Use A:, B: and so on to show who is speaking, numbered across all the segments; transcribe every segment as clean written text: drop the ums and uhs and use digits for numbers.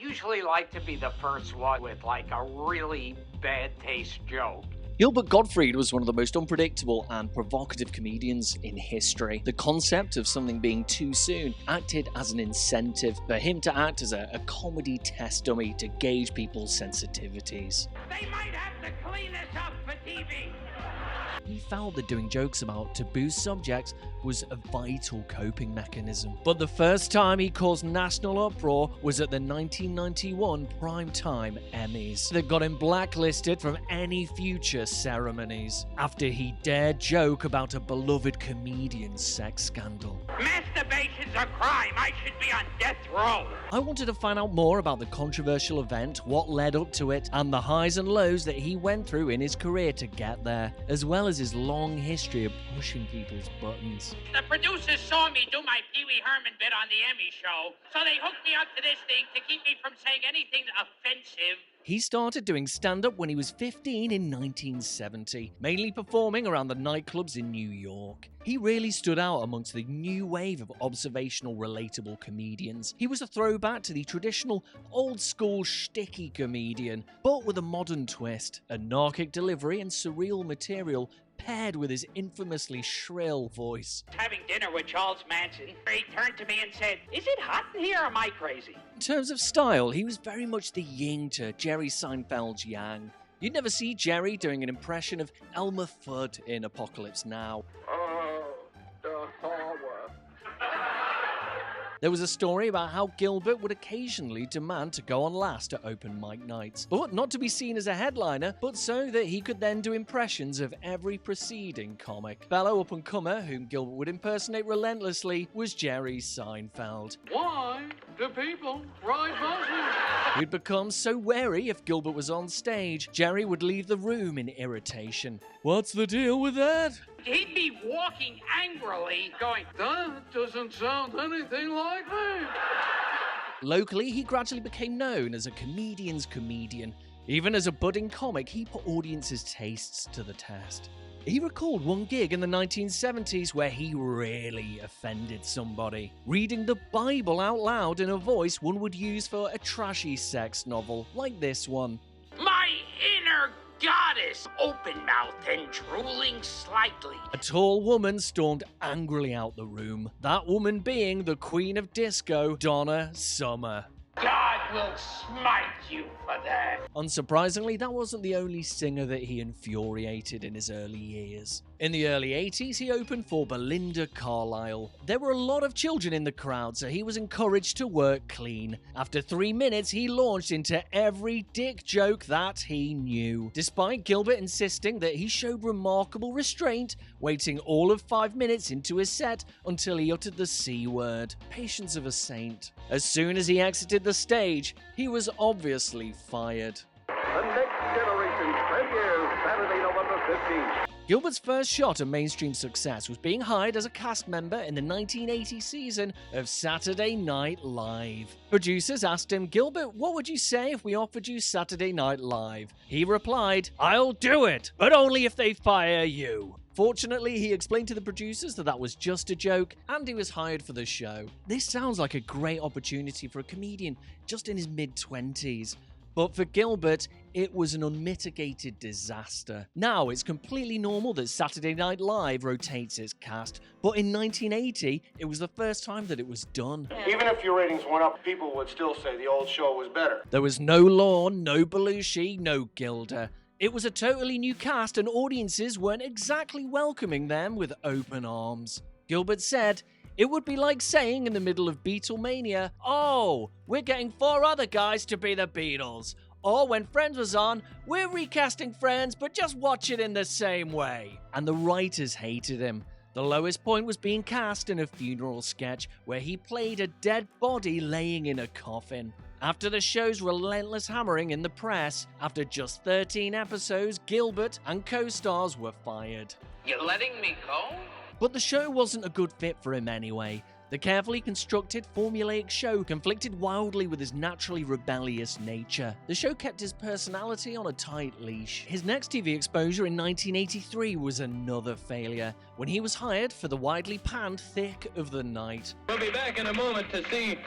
A: usually like to be the first one with like a really bad taste joke.
B: Gilbert Gottfried was one of the most unpredictable and provocative comedians in history. The concept of something being too soon acted as an incentive for him to act as a comedy test dummy to gauge people's sensitivities.
A: They might have to clean this up for TV.
B: He felt that doing jokes about taboo subjects was a vital coping mechanism. But the first time he caused national uproar was at the 1991 Primetime Emmys that got him blacklisted from any future ceremonies after he dared joke about a beloved comedian's sex scandal.
A: Masturbation's a crime. I should be on death row.
B: I wanted to find out more about the controversial event, what led up to it, and the highs and lows that he went through in his career to get there, as well as his long history of pushing people's buttons.
A: The producers saw me do my Pee Wee Herman bit on the Emmy show, so they hooked me up to this thing to keep me from saying anything offensive.
B: He started doing stand-up when he was 15 in 1970, mainly performing around the nightclubs in New York. He really stood out amongst the new wave of observational, relatable comedians. He was a throwback to the traditional, old-school, shticky comedian, but with a modern twist, anarchic delivery and surreal material paired with his infamously shrill voice.
A: Having dinner with Charles Manson, he turned to me and said, "Is it hot in here or am I crazy?"
B: In terms of style, he was very much the yin to Jerry Seinfeld's yang. You'd never see Jerry doing an impression of Elmer Fudd in Apocalypse Now. There was a story about how Gilbert would occasionally demand to go on last at open mic nights, but not to be seen as a headliner, but so that he could then do impressions of every preceding comic. Fellow up-and-comer, whom Gilbert would impersonate relentlessly, was Jerry Seinfeld.
C: Why do people ride buses?
B: He'd become so wary if Gilbert was on stage, Jerry would leave the room in irritation. What's the deal with that?
A: He'd be walking angrily, going,
C: That doesn't sound anything like me.
B: Locally, he gradually became known as a comedian's comedian. Even as a budding comic, he put audiences' tastes to the test. He recalled one gig in the 1970s where he really offended somebody, reading the Bible out loud in a voice one would use for a trashy sex novel, like this one.
A: "My inner goddess, open-mouthed and drooling slightly."
B: A tall woman stormed angrily out the room, that woman being the Queen of Disco, Donna Summer.
A: God will smite you for that.
B: Unsurprisingly, that wasn't the only singer that he infuriated in his early years. In the early 80s, he opened for Belinda Carlisle. There were a lot of children in the crowd, so he was encouraged to work clean. After 3 minutes, he launched into every dick joke that he knew, despite Gilbert insisting that he showed remarkable restraint, waiting all of 5 minutes into his set until he uttered the C word. Patience of a saint. As soon as he exited the stage, he was obviously fired.
D: The next generation premieres Saturday, November 15th.
B: Gilbert's first shot at mainstream success was being hired as a cast member in the 1980 season of Saturday Night Live. Producers asked him, "Gilbert, what would you say if we offered you Saturday Night Live?" He replied, "I'll do it, but only if they fire you." Fortunately, he explained to the producers that that was just a joke, and he was hired for the show. This sounds like a great opportunity for a comedian just in his mid-20s. But for Gilbert, it was an unmitigated disaster. Now, it's completely normal that Saturday Night Live rotates its cast, but in 1980, it was the first time that it was done.
E: Even if your ratings went up, people would still say the old show was better.
B: There was no Lorne, no Belushi, no Gilda. It was a totally new cast, and audiences weren't exactly welcoming them with open arms. Gilbert said, "It would be like saying in the middle of Beatlemania, 'Oh, we're getting 4 other guys to be the Beatles.' Or when Friends was on, 'We're recasting Friends, but just watch it in the same way.'" And the writers hated him. The lowest point was being cast in a funeral sketch where he played a dead body laying in a coffin. After the show's relentless hammering in the press, after just 13 episodes, Gilbert and co-stars were fired.
A: "You letting me go?"
B: But the show wasn't a good fit for him anyway. The carefully constructed, formulaic show conflicted wildly with his naturally rebellious nature. The show kept his personality on a tight leash. His next TV exposure in 1983 was another failure, when he was hired for the widely panned Thick of the Night.
C: We'll be back in a moment to see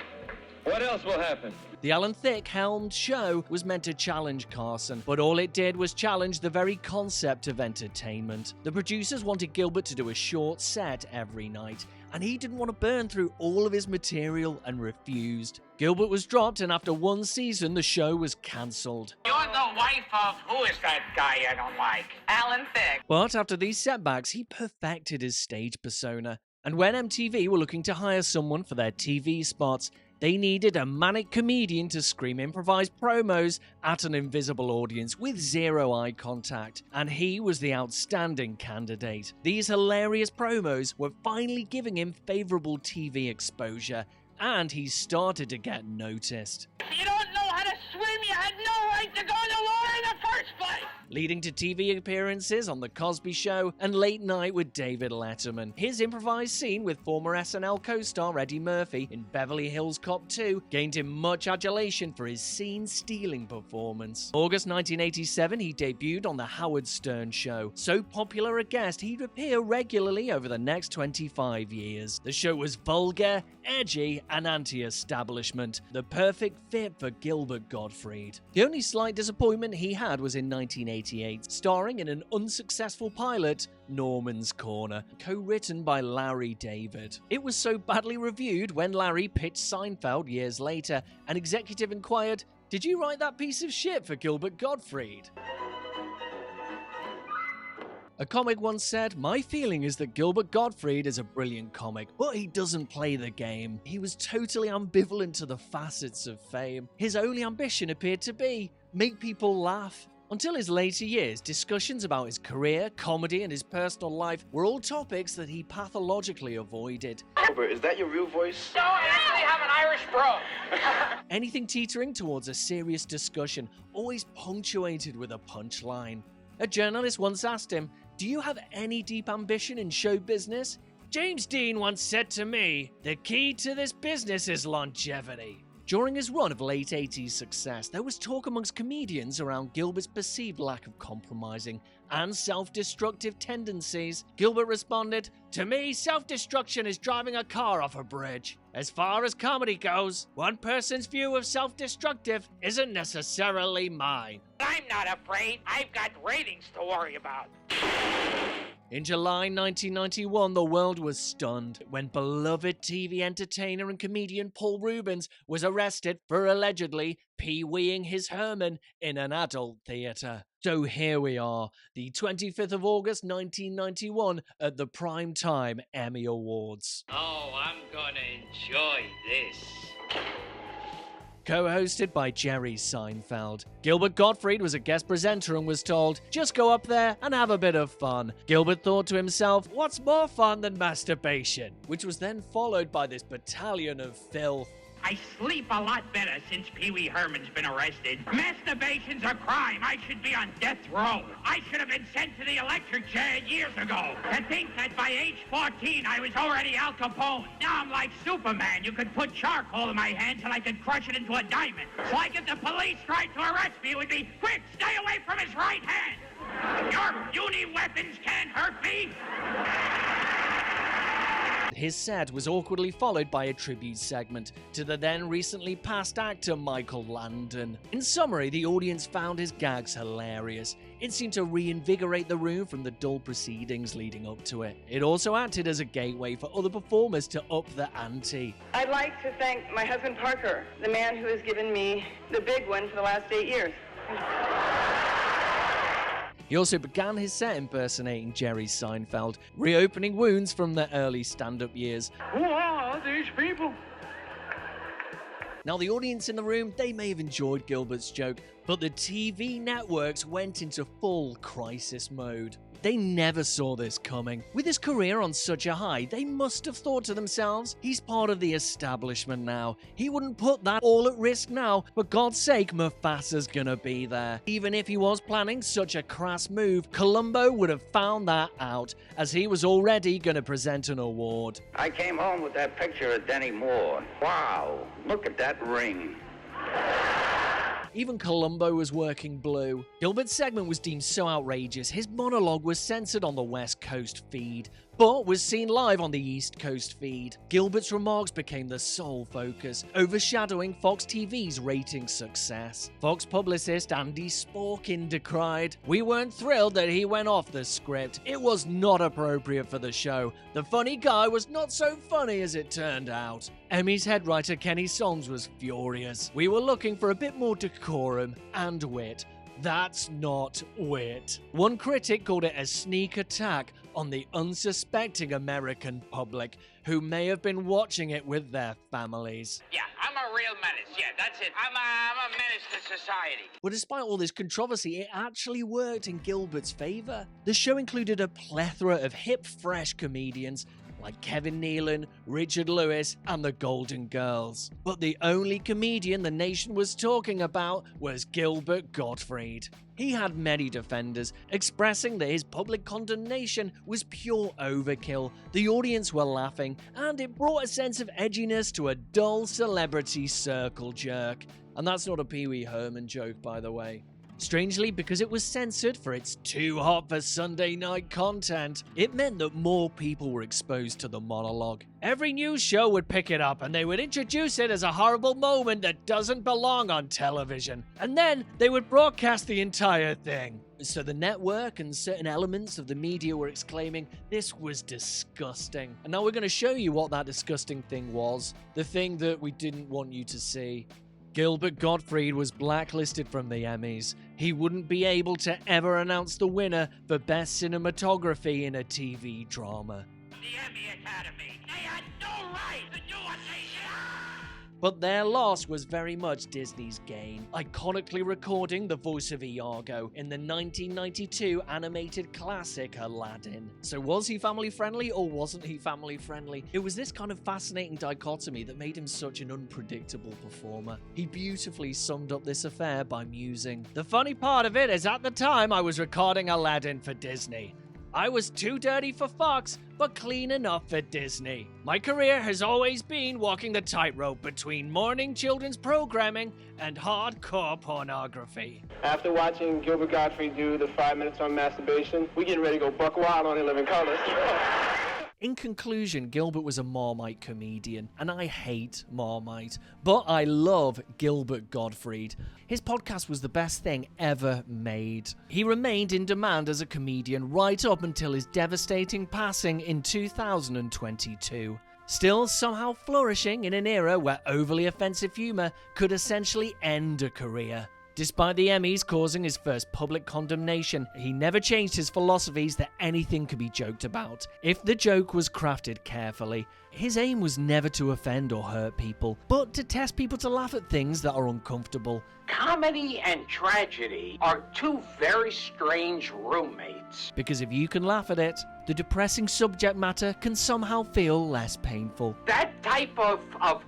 C: What else will happen?
B: The Alan Thicke-helmed show was meant to challenge Carson, but all it did was challenge the very concept of entertainment. The producers wanted Gilbert to do a short set every night, and he didn't want to burn through all of his material and refused. Gilbert was dropped, and after one season, the show was cancelled.
A: You're the wife of who is that guy I don't like?
F: Alan Thicke.
B: But after these setbacks, he perfected his stage persona. And when MTV were looking to hire someone for their TV spots, they needed a manic comedian to scream improvised promos at an invisible audience with zero eye contact, and he was the outstanding candidate. These hilarious promos were finally giving him favourable TV exposure, and he started to get noticed.
A: If you don't know how to swim, you had no right to go in the water in the first place!
B: Leading to TV appearances on The Cosby Show and Late Night with David Letterman. His improvised scene with former SNL co-star Eddie Murphy in Beverly Hills Cop 2 gained him much adulation for his scene-stealing performance. August 1987, he debuted on The Howard Stern Show. So popular a guest, he'd appear regularly over the next 25 years. The show was vulgar, edgy, and anti-establishment, the perfect fit for Gilbert Gottfried. The only slight disappointment he had was in 1988, starring in an unsuccessful pilot, Norman's Corner, co-written by Larry David. It was so badly reviewed when Larry pitched Seinfeld years later, an executive inquired, "Did you write that piece of shit for Gilbert Gottfried?" A comic once said, "My feeling is that Gilbert Gottfried is a brilliant comic, but he doesn't play the game. He was totally ambivalent to the facets of fame. His only ambition appeared to be, make people laugh." Until his later years, discussions about his career, comedy, and his personal life were all topics that he pathologically avoided.
E: Gilbert, is that your real voice?
A: No, I actually have an Irish bro.
B: Anything teetering towards a serious discussion always punctuated with a punchline. A journalist once asked him, "Do you have any deep ambition in show business?" "James Dean once said to me, the key to this business is longevity." During his run of late 80s success, there was talk amongst comedians around Gilbert's perceived lack of compromising and self-destructive tendencies. Gilbert responded, "To me, self-destruction is driving a car off a bridge. As far as comedy goes, one person's view of self-destructive isn't necessarily mine."
A: I'm not afraid. I've got ratings to worry about.
B: In July 1991, the world was stunned when beloved TV entertainer and comedian Paul Reubens was arrested for allegedly pee-weeing his Herman in an adult theater. So here we are, the 25th of August 1991 at the Primetime Emmy Awards.
A: Oh, I'm gonna enjoy this.
B: Co-hosted by Jerry Seinfeld. Gilbert Gottfried was a guest presenter and was told, "Just go up there and have a bit of fun." Gilbert thought to himself, "What's more fun than masturbation?" Which was then followed by this battalion of filth.
A: I sleep a lot better since Pee Wee Herman's been arrested. Masturbation's a crime. I should be on death row. I should have been sent to the electric chair years ago. To think that by age 14 I was already Al Capone. Now I'm like Superman. You could put charcoal in my hands and I could crush it into a diamond. So like if the police tried to arrest me, it would be, "Quick, stay away from his right hand. Your puny weapons can't hurt me."
B: His set was awkwardly followed by a tribute segment to the then recently passed actor Michael Landon. In summary, the audience found his gags hilarious. It seemed to reinvigorate the room from the dull proceedings leading up to it. It also acted as a gateway for other performers to up the ante.
F: I'd like to thank my husband Parker, the man who has given me the big one for the last 8 years.
B: He also began his set impersonating Jerry Seinfeld, reopening wounds from the early stand-up years.
C: Who are these people?
B: Now, the audience in the room, they may have enjoyed Gilbert's joke, but the TV networks went into full crisis mode. They never saw this coming. With his career on such a high, they must have thought to themselves, he's part of the establishment now. He wouldn't put that all at risk now. For God's sake, Mufasa's gonna be there. Even if he was planning such a crass move, Columbo would have found that out, as he was already gonna present an award.
G: I came home with that picture of Denny Moore. Wow, look at that ring.
B: Even Columbo was working blue. Gilbert's segment was deemed so outrageous, his monologue was censored on the West Coast feed. but was seen live on the East Coast feed. Gilbert's remarks became the sole focus, overshadowing Fox TV's ratings success. Fox publicist Andy Sporkin decried, "We weren't thrilled that he went off the script. It was not appropriate for the show. The funny guy was not so funny as it turned out." Emmy's head writer Kenny Songs was furious. "We were looking for a bit more decorum and wit. That's not wit." One critic called it a sneak attack on the unsuspecting American public who may have been watching it with their families.
A: Yeah, I'm a real menace. Yeah, that's it. I'm a menace to society.
B: But despite all this controversy, it actually worked in Gilbert's favor. The show included a plethora of hip, fresh comedians like Kevin Nealon, Richard Lewis, and the Golden Girls. But the only comedian the nation was talking about was Gilbert Gottfried. He had many defenders, expressing that his public condemnation was pure overkill. The audience were laughing, and it brought a sense of edginess to a dull celebrity circle jerk. And that's not a Pee Wee Herman joke, by the way. Strangely, because it was censored for its too hot for Sunday night content, it meant that more people were exposed to the monologue. Every news show would pick it up and they would introduce it as a horrible moment that doesn't belong on television. And then they would broadcast the entire thing. So the network and certain elements of the media were exclaiming, "This was disgusting." And now we're going to show you what that disgusting thing was. The thing that we didn't want you to see. Gilbert Gottfried was blacklisted from the Emmys. He wouldn't be able to ever announce the winner for Best Cinematography in a TV drama.
A: The Emmy Academy, they had no right to do what they did.
B: But their loss was very much Disney's gain, iconically recording the voice of Iago in the 1992 animated classic Aladdin. So was he family friendly or wasn't he family friendly? It was this kind of fascinating dichotomy that made him such an unpredictable performer. He beautifully summed up this affair by musing, "The funny part of it is at the time I was recording Aladdin for Disney. I was too dirty for Fox, but clean enough for Disney. My career has always been walking the tightrope between morning children's programming and hardcore pornography."
E: After watching Gilbert Gottfried do the 5 minutes on masturbation, we getting ready to go buck wild on In Living Colors.
B: In conclusion, Gilbert was a Marmite comedian, and I hate Marmite, but I love Gilbert Gottfried. His podcast was the best thing ever made. He remained in demand as a comedian right up until his devastating passing in 2022. Still somehow flourishing in an era where overly offensive humor could essentially end a career. Despite the Emmys causing his first public condemnation, he never changed his philosophies that anything could be joked about, if the joke was crafted carefully. His aim was never to offend or hurt people, but to test people to laugh at things that are uncomfortable.
A: Comedy and tragedy are two very strange roommates.
B: Because if you can laugh at it, the depressing subject matter can somehow feel less painful.
A: That type of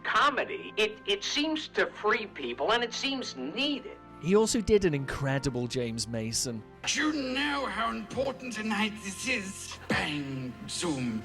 A: comedy, it seems to free people and it seems needed.
B: He also did an incredible James Mason.
C: You know how important a night this is. Bang, zoom.